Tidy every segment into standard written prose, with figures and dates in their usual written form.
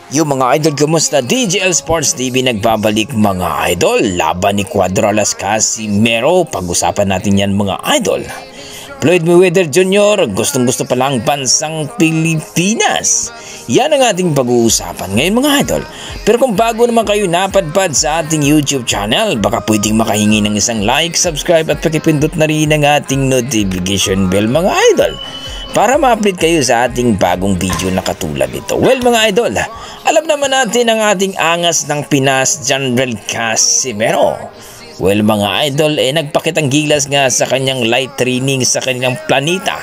Yung mga idol, kumusta? DJL Sports TV nagbabalik mga idol. Laban ni Cuadro-Las Casimero. Pag-usapan natin yan mga idol. Floyd Mayweather Jr. gustong-gusto pala ang bansang Pilipinas. Yan ang ating pag-uusapan ngayon mga idol. Pero kung bago naman kayo napadpad sa ating YouTube channel, baka pwedeng makahingi ng isang like, subscribe at pakipindot na rin ang ating notification bell mga idol, para ma-update kayo sa ating bagong video na katulad nito. Well mga idol, alam naman natin ang ating angas ng Pinas, General Casimero. Well mga idol, nagpakitang gilas nga sa kanyang light training sa kanyang planeta.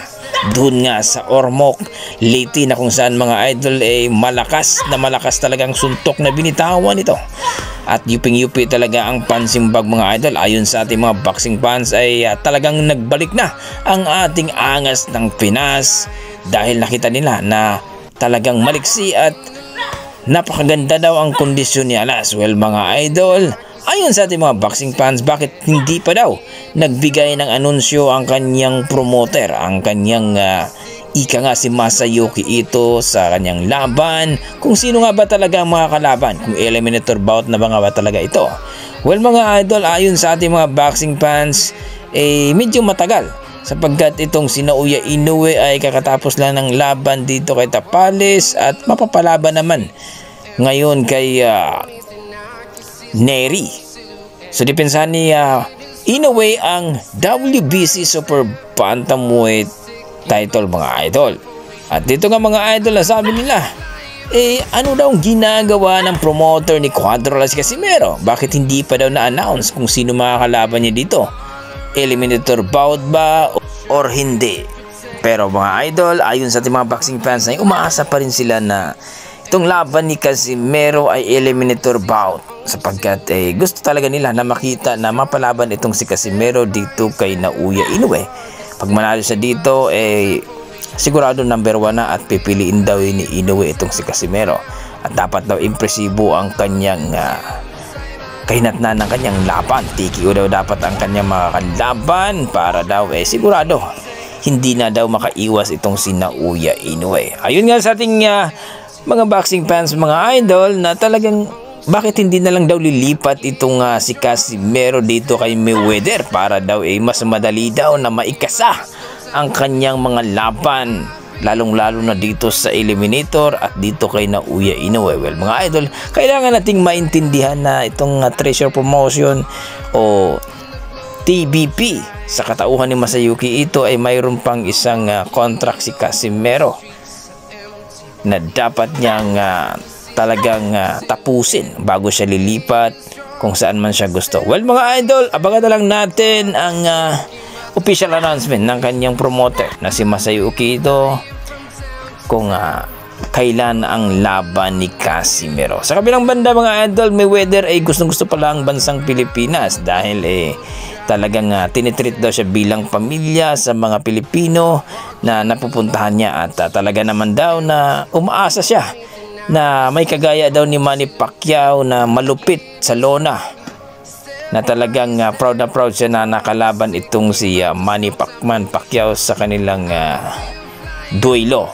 Doon nga sa Ormoc, Leyte, na kung saan mga idol malakas talagang suntok na binitawan ito. At yuping-yupi talaga ang pansimbag mga idol. Ayon sa ating mga boxing fans ay talagang nagbalik na ang ating angas ng Pinas dahil nakita nila na talagang maliksi at napakaganda daw ang kondisyon ni Alas. Well mga idol, ayon sa ating mga boxing fans, bakit hindi pa daw nagbigay ng anunsyo ang kanyang promoter, ang kanyang ika nga si Masayuki Ito sa kanyang laban, kung sino nga ba talaga ang mga kalaban, kung eliminator bout na ba nga ba talaga ito. Well mga idol, ayon sa ating mga boxing fans, medyo matagal sapagkat itong si Naoya Inoue ay kakatapos lang ng laban dito kay Tapales at mapapalaban naman ngayon kay Nery. So depensahan ni Inoue ang WBC Super Bantamweight title mga idol. At dito nga mga idol, sabi nila, ano daw ang ginagawa ng promoter ni Cuadro-Las Casimero? Bakit hindi pa daw na-announce kung sino makakalaban niya dito? Eliminator bout ba or hindi? Pero mga idol, ayon sa ating mga boxing fans, ay umaasa pa rin sila na itong laban ni Casimero ay eliminator bout, sapagkat gusto talaga nila na makita na mapalaban itong si Casimero dito kay Naoya Inoue. Pag manalo siya dito, sigurado number 1 na at pipiliin daw ni Inoue itong si Casimero. At dapat daw impresibo ang kanyang kahinatnan ng kanyang laban. TKO daw dapat ang kanyang mga kalaban para daw sigurado hindi na daw makaiwas itong si Naoya Inoue. Ayun nga sa ating mga boxing fans mga idol, na talagang bakit hindi na lang daw lilipat itong si Casimero dito kay Mayweather para daw mas madali daw na maikasa ang kanyang mga laban, lalong-lalo na dito sa eliminator at dito kay Naoya Inoue. Well mga idol, kailangan nating maintindihan na itong Treasure Promotion o TBP sa katauhan ni Masayuki Ito ay mayroon pang isang contract si Casimero na dapat niyang talagang tapusin bago siya lilipat kung saan man siya gusto. Well mga idol, abangan na lang natin ang official announcement ng kanyang promoter na si Masayuki Ito kung kailan ang laban ni Casimero. Sa kabilang banda mga idol, Mayweather ay gustong-gusto pala ang bansang Pilipinas dahil talagang tinitreat daw siya bilang pamilya sa mga Pilipino na napupuntahan niya at talaga naman daw na umaasa siya na may kagaya daw ni Manny Pacquiao na malupit sa lona, na talagang proud na proud siya na nakalaban itong si Manny Pacquiao sa kanilang duelo